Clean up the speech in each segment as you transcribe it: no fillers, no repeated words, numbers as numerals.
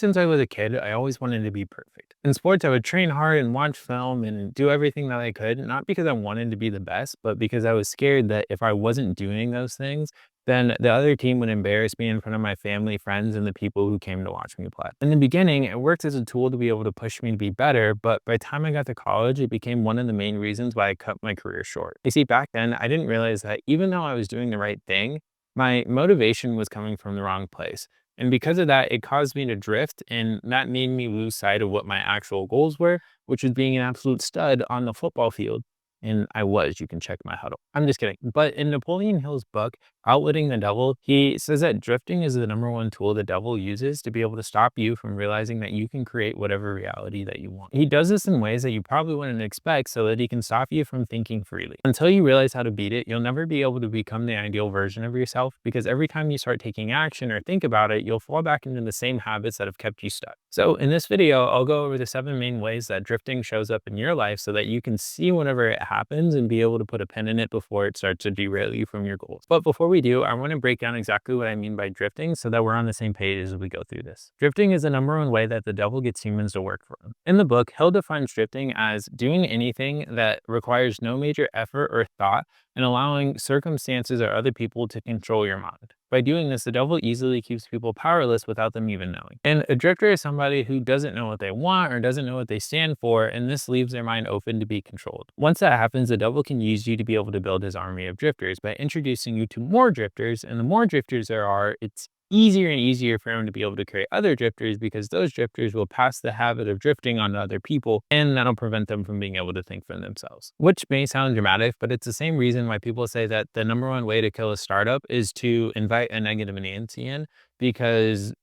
since I was a kid, I always wanted to be perfect. In sports, I would train hard and watch film and do everything that I could, not because I wanted to be the best, but because I was scared that if I wasn't doing those things, then the other team would embarrass me in front of my family, friends, and the people who came to watch me play. In the beginning, it worked as a tool to be able to push me to be better, but by the time I got to college, it became one of the main reasons why I cut my career short. You see, back then, I didn't realize that even though I was doing the right thing, my motivation was coming from the wrong place. And because of that, it caused me to drift, and that made me lose sight of what my actual goals were, which was being an absolute stud on the football field. And I was, you can check my huddle. I'm just kidding. But in Napoleon Hill's book, Outwitting the Devil, he says that drifting is the #1 tool the devil uses to be able to stop you from realizing that you can create whatever reality that you want. He does this in ways that you probably wouldn't expect so that he can stop you from thinking freely. Until you realize how to beat it, you'll never be able to become the ideal version of yourself, because every time you start taking action or think about it, you'll fall back into the same habits that have kept you stuck. So in this video, I'll go over the 7 main ways that drifting shows up in your life so that you can see whenever it happens and be able to put a pin in it before it starts to derail you from your goals. But before we do, I want to break down exactly what I mean by drifting so that we're on the same page as we go through this. Drifting is the #1 way that the devil gets humans to work for him. In the book, Hill defines drifting as doing anything that requires no major effort or thought and allowing circumstances or other people to control your mind. By doing this, the devil easily keeps people powerless without them even knowing. And a drifter is somebody who doesn't know what they want or doesn't know what they stand for, and this leaves their mind open to be controlled. Once that happens, the devil can use you to be able to build his army of drifters by introducing you to more drifters, and the more drifters there are, it's easier and easier for him to be able to create other drifters, because those drifters will pass the habit of drifting on to other people, and that'll prevent them from being able to think for themselves. Which may sound dramatic, but it's the same reason why people say that the #1 way to kill a startup is to invite a negative Nancy in, because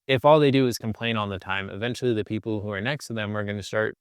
if all they do is complain all the time, eventually the people who are next to them are going to start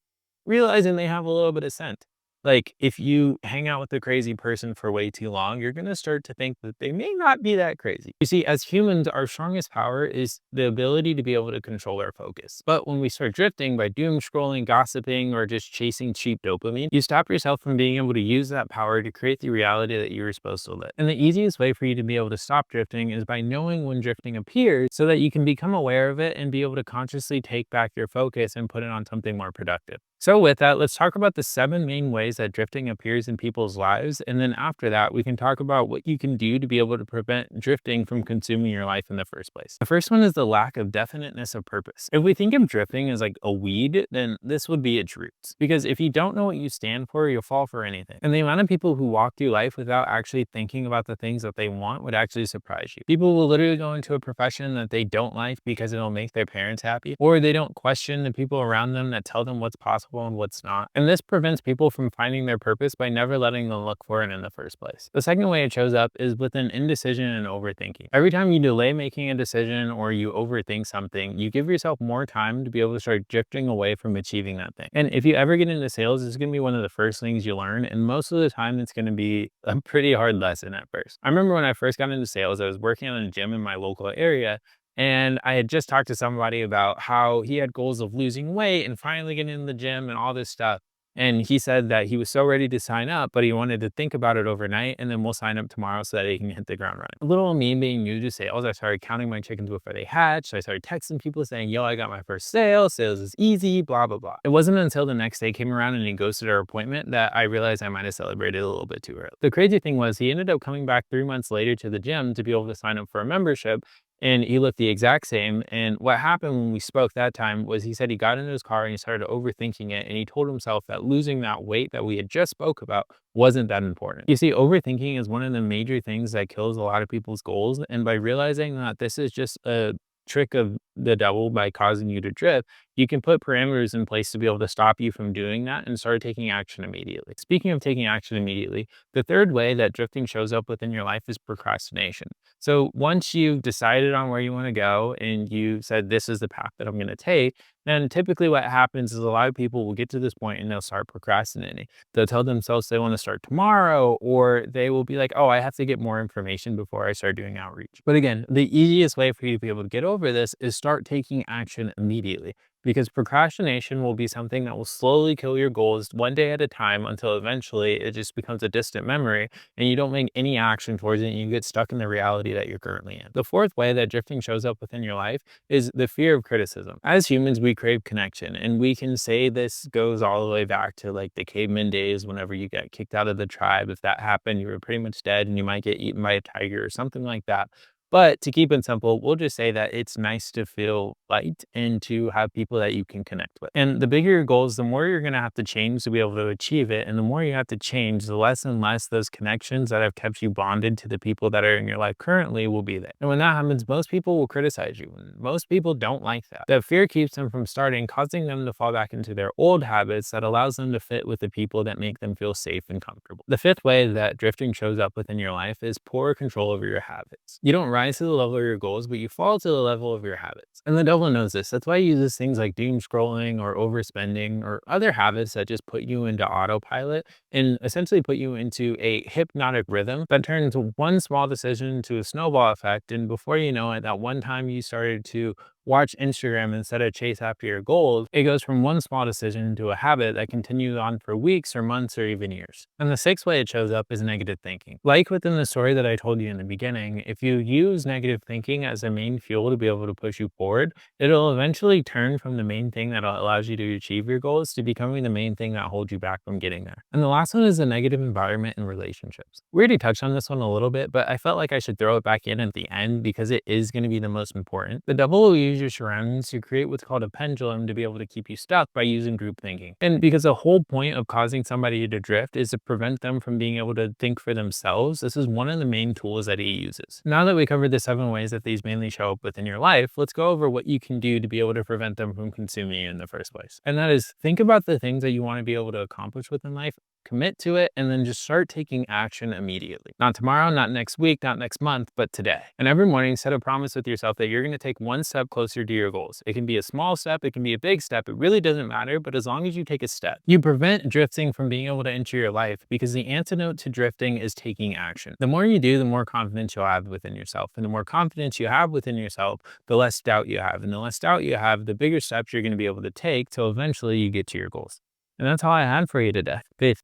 realizing they have a little bit of scent. Like, if you hang out with a crazy person for way too long, you're going to start to think that they may not be that crazy. You see, as humans, our strongest power is the ability to be able to control our focus. But when we start drifting by doom scrolling, gossiping, or just chasing cheap dopamine, you stop yourself from being able to use that power to create the reality that you were supposed to live. And the easiest way for you to be able to stop drifting is by knowing when drifting appears so that you can become aware of it and be able to consciously take back your focus and put it on something more productive. So with that, let's talk about the 7 main ways that drifting appears in people's lives. And then after that, we can talk about what you can do to be able to prevent drifting from consuming your life in the first place. The first one is the lack of definiteness of purpose. If we think of drifting as like a weed, then this would be its roots. Because if you don't know what you stand for, you'll fall for anything. And the amount of people who walk through life without actually thinking about the things that they want would actually surprise you. People will literally go into a profession that they don't like because it'll make their parents happy, or they don't question the people around them that tell them what's possible and what's not. And this prevents people from finding their purpose by never letting them look for it in the first place. The second way it shows up is with an indecision and overthinking. Every time you delay making a decision or you overthink something, you give yourself more time to be able to start drifting away from achieving that thing. And if you ever get into sales, it's going to be one of the first things you learn. And most of the time, it's going to be a pretty hard lesson at first. I remember when I first got into sales, I was working on a gym in my local area, and I had just talked to somebody about how he had goals of losing weight and finally getting in the gym and all this stuff. And he said that he was so ready to sign up, but he wanted to think about it overnight, and then we'll sign up tomorrow so that he can hit the ground running. Little me being new to sales, I started counting my chickens before they hatched. So I started texting people saying, yo, I got my first sale. Sales is easy, blah, blah, blah. It wasn't until the next day came around and he ghosted our appointment that I realized I might have celebrated a little bit too early. The crazy thing was he ended up coming back 3 months later to the gym to be able to sign up for a membership. And he looked the exact same. And what happened when we spoke that time was he said he got into his car and he started overthinking it. And he told himself that losing that weight that we had just spoke about wasn't that important. You see, overthinking is one of the major things that kills a lot of people's goals. And by realizing that this is just a trick of the devil by causing you to drift, you can put parameters in place to be able to stop you from doing that and start taking action immediately. Speaking of taking action immediately, the third way that drifting shows up within your life is procrastination. So once you've decided on where you want to go and you said, this is the path that I'm going to take, then typically what happens is a lot of people will get to this point and they'll start procrastinating. They'll tell themselves they want to start tomorrow, or they will be like, oh, I have to get more information before I start doing outreach. But again, the easiest way for you to be able to get over this is start taking action immediately. because procrastination will be something that will slowly kill your goals one day at a time until eventually it just becomes a distant memory and you don't make any action towards it and you get stuck in the reality that you're currently in. The fourth way that drifting shows up within your life is the fear of criticism. As humans, we crave connection, and we can say this goes all the way back to like the caveman days whenever you get kicked out of the tribe. If that happened, you were pretty much dead and you might get eaten by a tiger or something like that. But to keep it simple, we'll just say that it's nice to feel liked and to have people that you can connect with. And the bigger your goals, the more you're going to have to change to be able to achieve it. And the more you have to change, the less and less those connections that have kept you bonded to the people that are in your life currently will be there. And when that happens, most people will criticize you. And most people don't like that. That fear keeps them from starting, causing them to fall back into their old habits that allows them to fit with the people that make them feel safe and comfortable. The fifth way that drifting shows up within your life is poor control over your habits. You don't rise to the level of your goals, but you fall to the level of your habits. And the devil knows this. That's why he uses things like doom scrolling or overspending or other habits that just put you into autopilot and essentially put you into a hypnotic rhythm that turns one small decision to a snowball effect. And before you know it, that one time you started to watch Instagram instead of chase after your goals, it goes from one small decision to a habit that continues on for weeks or months or even years. And the sixth way it shows up is negative thinking. Like within the story that I told you in the beginning, if you use negative thinking as a main fuel to be able to push you forward, it'll eventually turn from the main thing that allows you to achieve your goals to becoming the main thing that holds you back from getting there. And the last one is the negative environment in relationships. We already touched on this one a little bit, but I felt like I should throw it back in at the end because it is going to be the most important. The devil will use your surroundings to create what's called a pendulum to be able to keep you stuck by using group thinking. And because the whole point of causing somebody to drift is to prevent them from being able to think for themselves, this is one of the main tools that he uses. Now that we covered the 7 ways that these mainly show up within your life, let's go over what you can do to be able to prevent them from consuming you in the first place. And that is, think about the things that you want to be able to accomplish within life, commit to it, and then just start taking action immediately. Not tomorrow, not next week, not next month, but today. And every morning, set a promise with yourself that you're going to take one step closer to your goals. It can be a small step, it can be a big step, it really doesn't matter, but as long as you take a step, you prevent drifting from being able to enter your life, because the antidote to drifting is taking action. The more you do, the more confidence you'll have within yourself. And the more confidence you have within yourself, the less doubt you have. And the less doubt you have, the bigger steps you're going to be able to take till eventually you get to your goals. And that's all I had for you today. Peace.